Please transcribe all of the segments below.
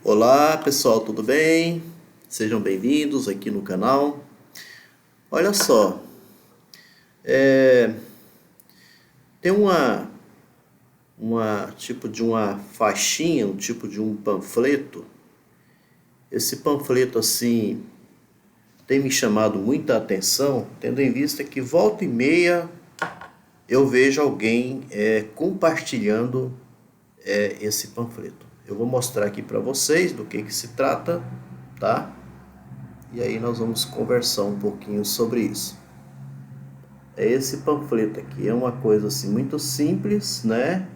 Olá pessoal, tudo bem? Sejam bem-vindos aqui no canal. Olha só, tem uma tipo de uma faixinha, um tipo de um panfleto. Esse panfleto assim tem me chamado muita atenção, tendo em vista que volta e meia eu vejo alguém compartilhando esse panfleto. Eu vou mostrar aqui para vocês do que se trata, tá? E aí nós vamos conversar um pouquinho sobre isso. Esse panfleto aqui é uma coisa assim muito simples, né?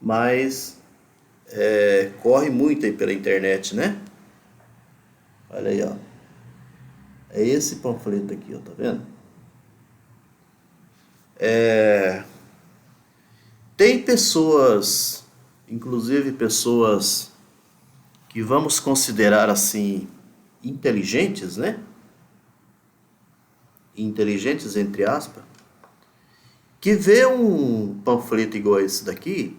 Mas corre muito aí pela internet, né? Olha aí, ó. É esse panfleto aqui, ó, tá vendo? Tem pessoas, inclusive pessoas que vamos considerar assim inteligentes, né? Inteligentes entre aspas, que vê um panfleto igual esse daqui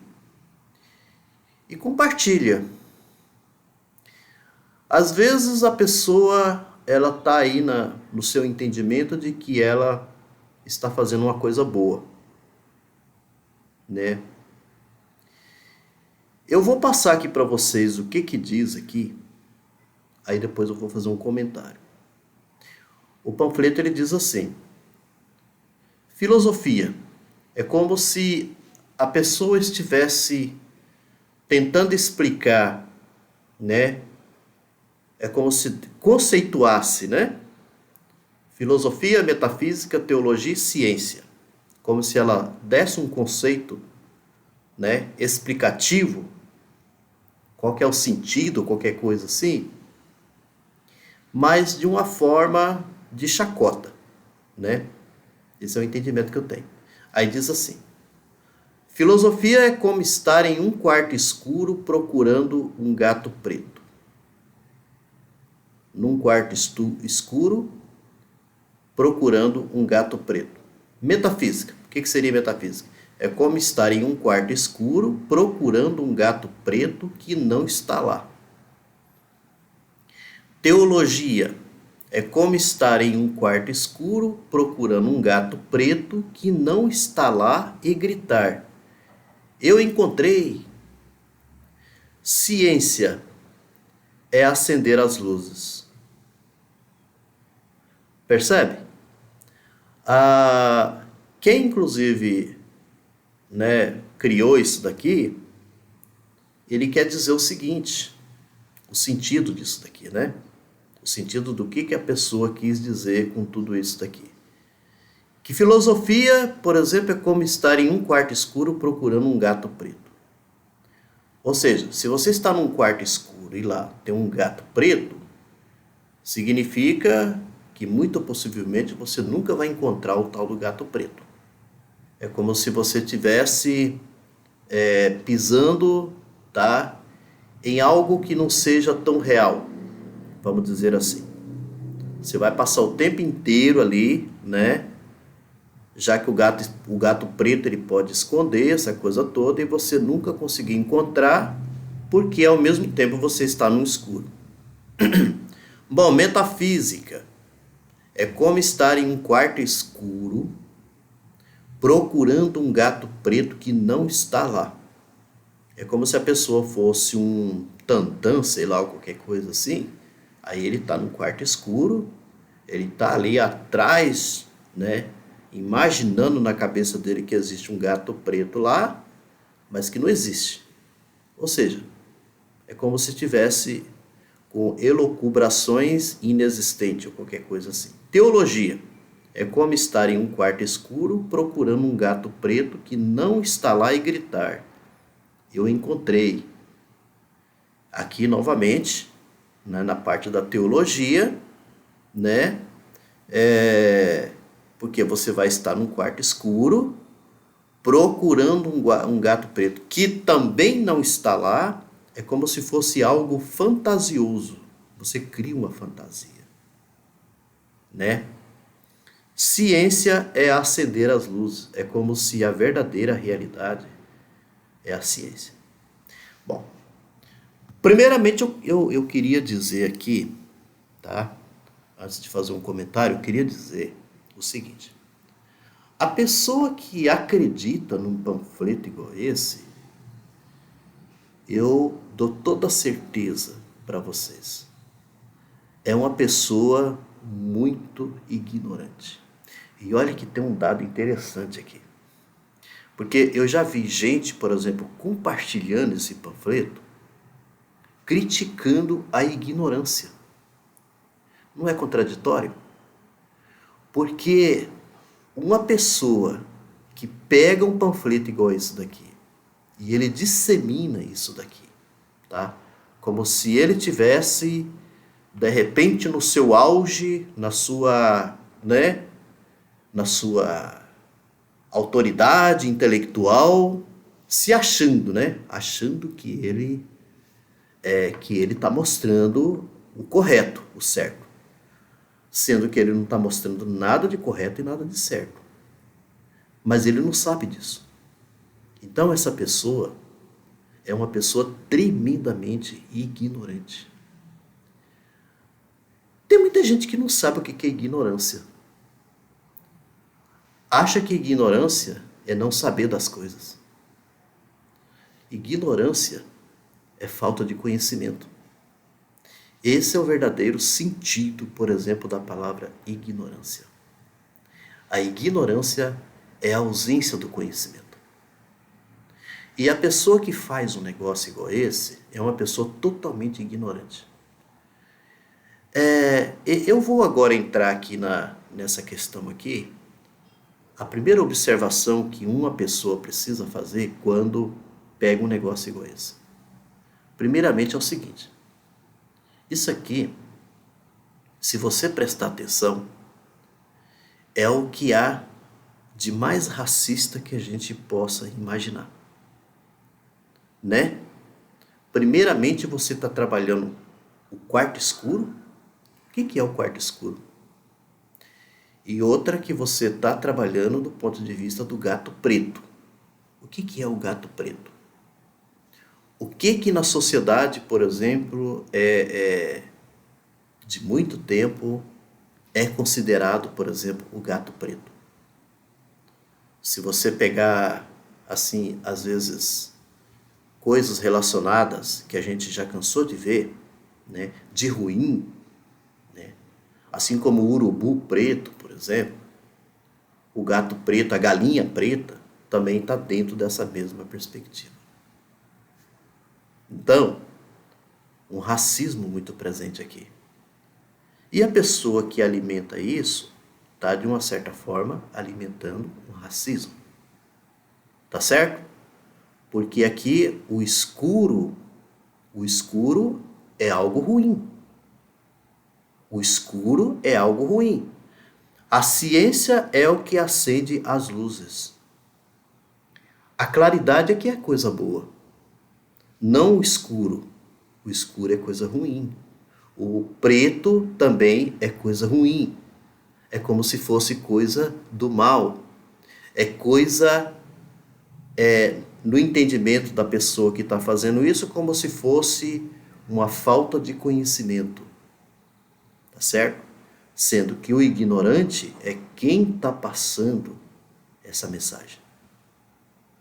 e compartilha. Às vezes a pessoa ela tá aí no seu entendimento de que ela está fazendo uma coisa boa, né? Eu vou passar aqui para vocês o que diz aqui, aí depois eu vou fazer um comentário. O panfleto ele diz assim: filosofia é como se a pessoa estivesse tentando explicar, né? É como se conceituasse, né? Filosofia, metafísica, teologia e ciência. Como se ela desse um conceito, né, explicativo, qual que é o sentido, qualquer coisa assim, mas de uma forma de chacota, né? Esse é o entendimento que eu tenho. Aí diz assim: filosofia é como estar em um quarto escuro procurando um gato preto. Num quarto escuro procurando um gato preto. Metafísica. O que seria metafísica? É como estar em um quarto escuro procurando um gato preto que não está lá. Teologia é como estar em um quarto escuro procurando um gato preto que não está lá e gritar: eu encontrei. Ciência é acender as luzes. Percebe? Quem inclusive, né, criou isso daqui, ele quer dizer o seguinte, o sentido disso daqui, né? O sentido do que a pessoa quis dizer com tudo isso daqui. Que filosofia, por exemplo, é como estar em um quarto escuro procurando um gato preto. Ou seja, se você está num quarto escuro e lá tem um gato preto, significa que muito possivelmente você nunca vai encontrar o tal do gato preto. É como se você estivesse pisando, tá, em algo que não seja tão real, vamos dizer assim. Você vai passar o tempo inteiro ali, né? Já que o gato preto ele pode esconder essa coisa toda e você nunca conseguir encontrar, porque ao mesmo tempo você está no escuro. Bom, metafísica é como estar em um quarto escuro procurando um gato preto que não está lá. É como se a pessoa fosse um tantã, sei lá, ou qualquer coisa assim. Aí ele está no quarto escuro, ele está ali atrás, né, imaginando na cabeça dele que existe um gato preto lá, mas que não existe. Ou seja, é como se tivesse com elucubrações inexistentes ou qualquer coisa assim. Teologia é como estar em um quarto escuro procurando um gato preto que não está lá e gritar: eu encontrei. Aqui novamente, né, na parte da teologia, né? Porque você vai estar num quarto escuro procurando um gato preto que também não está lá. É como se fosse algo fantasioso. Você cria uma fantasia, né? Ciência é acender as luzes. É como se a verdadeira realidade é a ciência. Bom, Primeiramente, eu queria dizer aqui, tá? Antes de fazer um comentário, eu queria dizer o seguinte. A pessoa que acredita num panfleto igual esse, eu dou toda a certeza para vocês. É uma pessoa muito ignorante. E olha que tem um dado interessante aqui. Porque eu já vi gente, por exemplo, compartilhando esse panfleto, criticando a ignorância. Não é contraditório? Porque uma pessoa que pega um panfleto igual esse daqui e ele dissemina isso daqui, tá? Como se ele tivesse, de repente, no seu auge, na sua, né, na sua autoridade intelectual, se achando, né? Achando que ele está mostrando o correto, o certo. Sendo que ele não está mostrando nada de correto e nada de certo. Mas ele não sabe disso. Então essa pessoa é uma pessoa tremendamente ignorante. Tem muita gente que não sabe o que é ignorância. Acha que ignorância é não saber das coisas. Ignorância é falta de conhecimento. Esse é o verdadeiro sentido, por exemplo, da palavra ignorância. A ignorância é a ausência do conhecimento. E a pessoa que faz um negócio igual esse é uma pessoa totalmente ignorante. Eu vou agora entrar aqui nessa questão aqui. A primeira observação que uma pessoa precisa fazer quando pega um negócio igual esse. Primeiramente é o seguinte. Isso aqui, se você prestar atenção, é o que há de mais racista que a gente possa imaginar. Né? Primeiramente você está trabalhando o quarto escuro. O que é o quarto escuro? E outra que você está trabalhando do ponto de vista do gato preto. O que é o gato preto? O que na sociedade, por exemplo, de muito tempo é considerado, por exemplo, o gato preto? Se você pegar, assim, às vezes, coisas relacionadas que a gente já cansou de ver, né, de ruim, né, assim como o urubu preto, por exemplo, o gato preto, a galinha preta, também está dentro dessa mesma perspectiva. Então, um racismo muito presente aqui. E a pessoa que alimenta isso está, de uma certa forma, alimentando um racismo. Tá certo? Porque aqui o escuro é algo ruim. O escuro é algo ruim. A ciência é o que acende as luzes. A claridade é que é coisa boa. Não o escuro. O escuro é coisa ruim. O preto também é coisa ruim. É como se fosse coisa do mal. É coisa, no entendimento da pessoa que está fazendo isso, como se fosse uma falta de conhecimento. Tá certo? Sendo que o ignorante é quem está passando essa mensagem.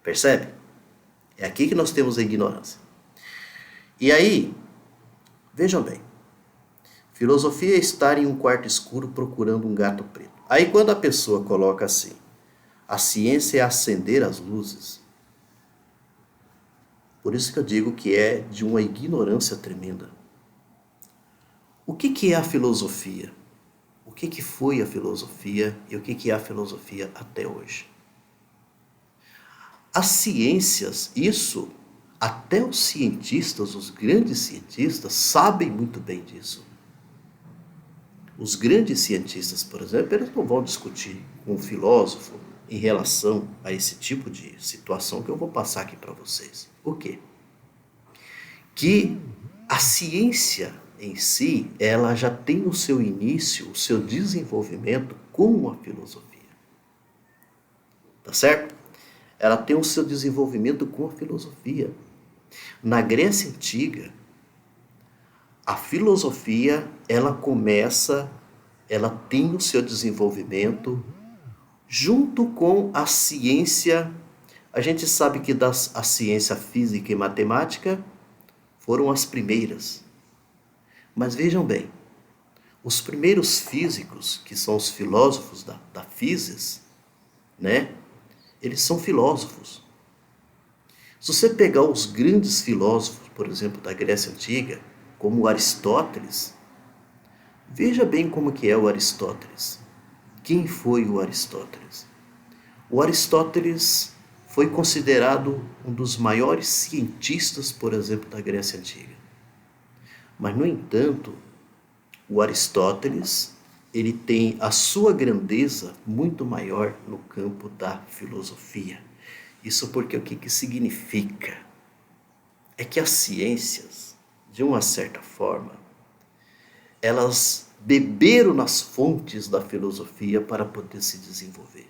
Percebe? É aqui que nós temos a ignorância. E aí, vejam bem, filosofia é estar em um quarto escuro procurando um gato preto. Aí quando a pessoa coloca assim, a ciência é acender as luzes, por isso que eu digo que é de uma ignorância tremenda. O que é a filosofia? O que foi a filosofia e o que é a filosofia até hoje? As ciências, isso, até os cientistas, os grandes cientistas, sabem muito bem disso. Os grandes cientistas, por exemplo, eles não vão discutir com um filósofo em relação a esse tipo de situação que eu vou passar aqui para vocês. O quê? Que a ciência em si, ela já tem o seu início, o seu desenvolvimento com a filosofia. Tá certo? Ela tem o seu desenvolvimento com a filosofia. Na Grécia Antiga, A filosofia, ela tem o seu desenvolvimento junto com a ciência. A gente sabe que a ciência física e matemática foram as primeiras. Mas vejam bem, os primeiros físicos, que são os filósofos da physis, né? Eles são filósofos. Se você pegar os grandes filósofos, por exemplo, da Grécia Antiga, como Aristóteles, veja bem como que é o Aristóteles. Quem foi o Aristóteles? O Aristóteles foi considerado um dos maiores cientistas, por exemplo, da Grécia Antiga. Mas, no entanto, o Aristóteles, ele tem a sua grandeza muito maior no campo da filosofia. Isso porque o que significa? É que as ciências, de uma certa forma, elas beberam nas fontes da filosofia para poder se desenvolver.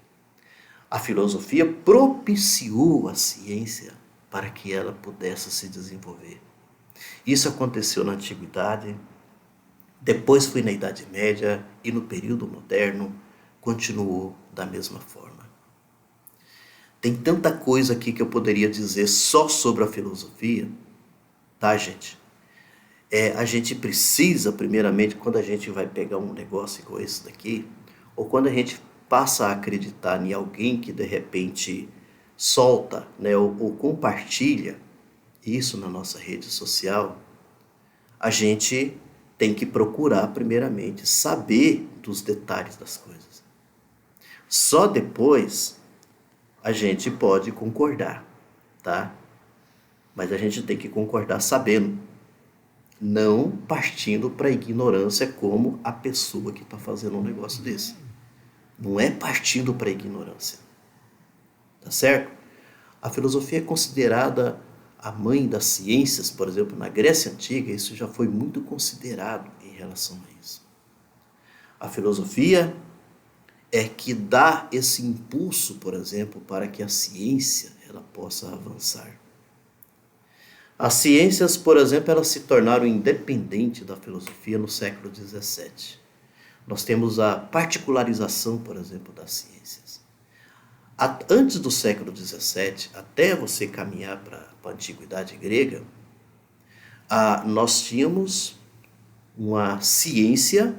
A filosofia propiciou a ciência para que ela pudesse se desenvolver. Isso aconteceu na Antiguidade, depois foi na Idade Média e no período moderno continuou da mesma forma. Tem tanta coisa aqui que eu poderia dizer só sobre a filosofia, tá, gente? A gente precisa, primeiramente, quando a gente vai pegar um negócio igual esse daqui, ou quando a gente passa a acreditar em alguém que de repente solta, né, ou compartilha isso na nossa rede social, a gente tem que procurar, primeiramente, saber dos detalhes das coisas. Só depois a gente pode concordar, tá? Mas a gente tem que concordar sabendo, não partindo para a ignorância como a pessoa que está fazendo um negócio desse. Não é partindo para a ignorância, tá certo? A filosofia é considerada a mãe das ciências, por exemplo, na Grécia Antiga, isso já foi muito considerado em relação a isso. A filosofia é que dá esse impulso, por exemplo, para que a ciência ela possa avançar. As ciências, por exemplo, elas se tornaram independentes da filosofia no século XVII. Nós temos a particularização, por exemplo, das ciências. Antes do século XVII, até você caminhar para a Antiguidade Grega, nós tínhamos uma ciência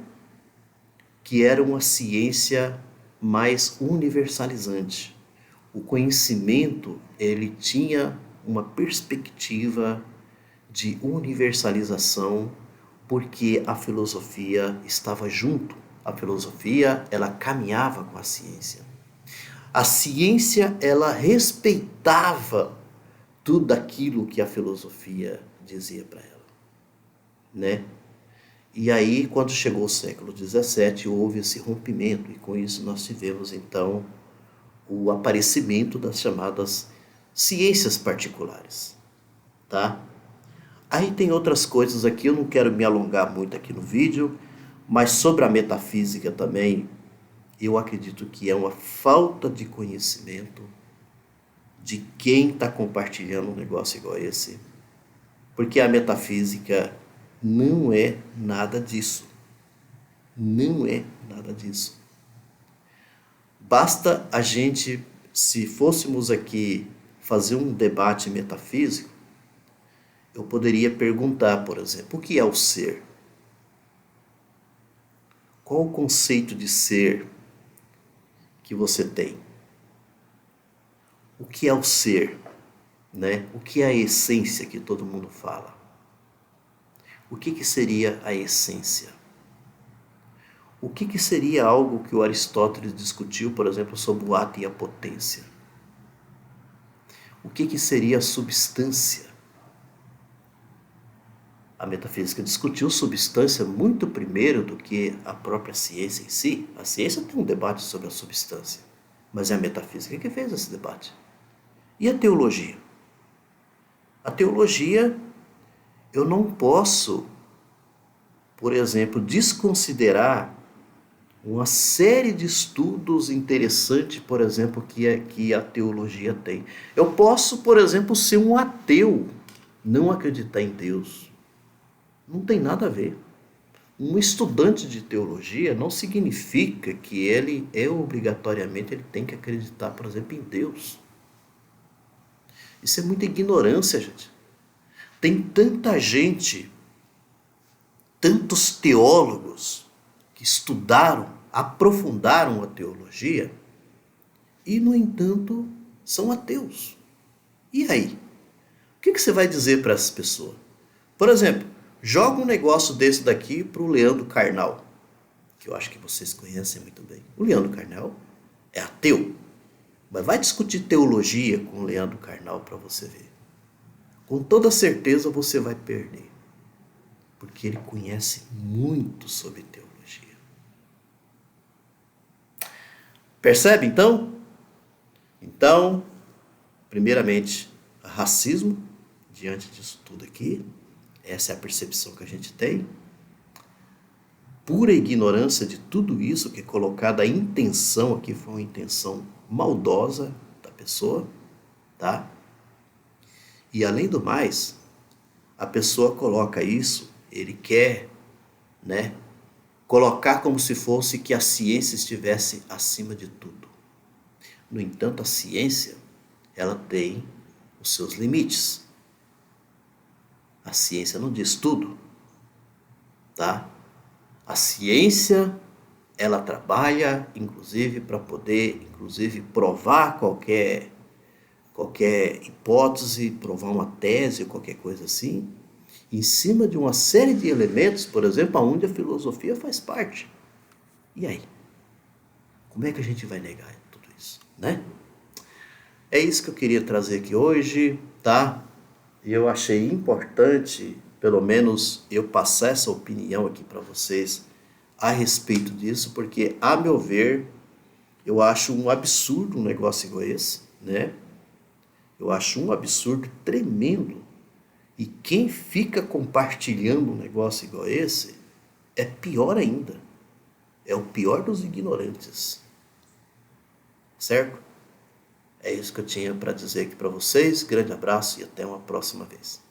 que era uma ciência mais universalizante. O conhecimento, ele tinha uma perspectiva de universalização, porque a filosofia estava junto. A filosofia, ela caminhava com a ciência. A ciência, ela respeitava tudo aquilo que a filosofia dizia para ela, né? E aí, quando chegou o século XVII, houve esse rompimento, e com isso nós tivemos, então, o aparecimento das chamadas ciências particulares, tá? Aí tem outras coisas aqui, eu não quero me alongar muito aqui no vídeo, mas sobre a metafísica também, eu acredito que é uma falta de conhecimento de quem está compartilhando um negócio igual esse, porque a metafísica não é nada disso. Não é nada disso. Basta a gente, se fôssemos aqui fazer um debate metafísico, eu poderia perguntar, por exemplo, o que é o ser? Qual o conceito de ser que você tem? O que é o ser, né? O que é a essência que todo mundo fala? O que seria a essência? O que seria algo que o Aristóteles discutiu, por exemplo, sobre o ato e a potência? O que seria a substância? A metafísica discutiu substância muito primeiro do que a própria ciência em si. A ciência tem um debate sobre a substância, mas é a metafísica que fez esse debate. E a teologia? A teologia, eu não posso, por exemplo, desconsiderar uma série de estudos interessantes, por exemplo, que a teologia tem. Eu posso, por exemplo, ser um ateu, não acreditar em Deus, Não tem nada a ver. Um estudante de teologia não significa que obrigatoriamente ele tem que acreditar, por exemplo, em Deus. Isso é muita ignorância, gente. Tem tanta gente, tantos teólogos que estudaram, aprofundaram a teologia e, no entanto, são ateus. E aí? O que você vai dizer para essas pessoas? Por exemplo, joga um negócio desse daqui para o Leandro Carnal, que eu acho que vocês conhecem muito bem. O Leandro Carnal é ateu, mas vai discutir teologia com o Leandro Carnal para você ver. Com toda certeza você vai perder, porque ele conhece muito sobre teologia. Percebe então? Então, primeiramente, racismo, diante disso tudo aqui, essa é a percepção que a gente tem. Pura ignorância de tudo isso que é colocado, a intenção aqui foi uma intenção maldosa da pessoa, tá? E além do mais, a pessoa coloca isso, ele quer, né, colocar como se fosse que a ciência estivesse acima de tudo. No entanto, a ciência, ela tem os seus limites. A ciência não diz tudo, tá? A ciência, ela trabalha, inclusive, para poder, inclusive, provar qualquer hipótese, provar uma tese, qualquer coisa assim, em cima de uma série de elementos, por exemplo, onde a filosofia faz parte. E aí? Como é que a gente vai negar tudo isso, né? É isso que eu queria trazer aqui hoje, tá? E eu achei importante, pelo menos, eu passar essa opinião aqui para vocês a respeito disso, porque, a meu ver, eu acho um absurdo um negócio igual esse, né? Eu acho um absurdo tremendo. E quem fica compartilhando um negócio igual esse é pior ainda. É o pior dos ignorantes. Certo? É isso que eu tinha para dizer aqui para vocês. Grande abraço e até uma próxima vez.